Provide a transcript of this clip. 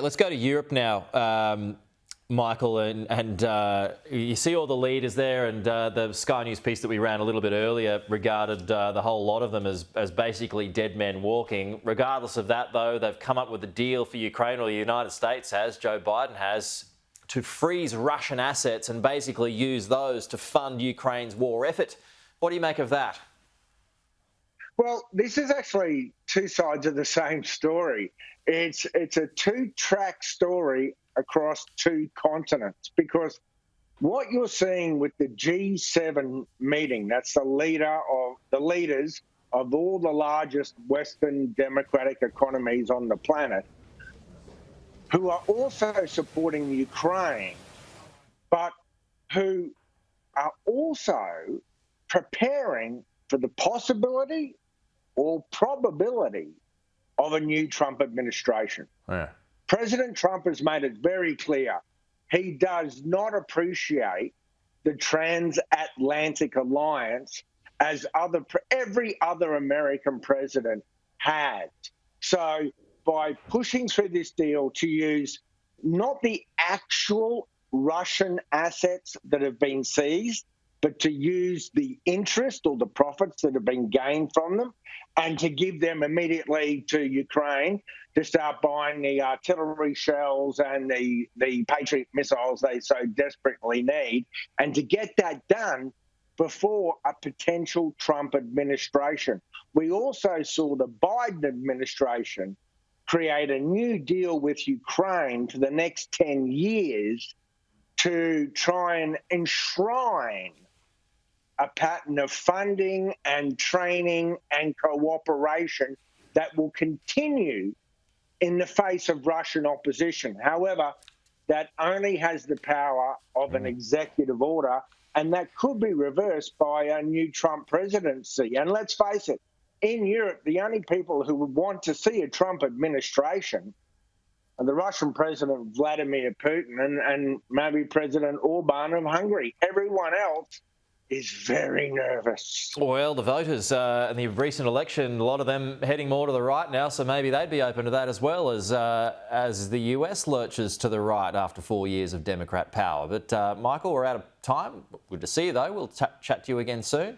Let's go to Europe now, Michael, and you see all the leaders there, and the Sky News piece that we ran a little bit earlier regarded the whole lot of them as basically dead men walking. Regardless of that, though, they've come up with a deal for Ukraine, or the United States has, Joe Biden has, to freeze Russian assets and basically use those to fund Ukraine's war effort. What do you make of that? Well, this is actually two sides of the same story. It's a two-track story across two continents, because what you're seeing with the G7 meeting, that's the leaders of all the largest Western democratic economies on the planet, who are also supporting Ukraine, but who are also preparing for the possibility or probability of a new Trump administration. Yeah. President Trump has made it very clear he does not appreciate the transatlantic alliance as every other American president has. So by pushing through this deal to use not the actual Russian assets that have been seized, but to use the interest or the profits that have been gained from them, and to give them immediately to Ukraine to start buying the artillery shells and the Patriot missiles they so desperately need, and to get that done before a potential Trump administration. We also saw the Biden administration create a new deal with Ukraine for the next 10 years to try and enshrine a pattern of funding and training and cooperation that will continue in the face of Russian opposition. However, that only has the power of an executive order, and that could be reversed by a new Trump presidency. And let's face it, in Europe, the only people who would want to see a Trump administration are the Russian President Vladimir Putin and maybe President Orban of Hungary. Everyone else is very nervous. Well, the voters in the recent election, a lot of them heading more to the right now, so maybe they'd be open to that as well, as the US lurches to the right after 4 years of Democrat power. But Michael, we're out of time. Good to see you, though. We'll chat to you again soon.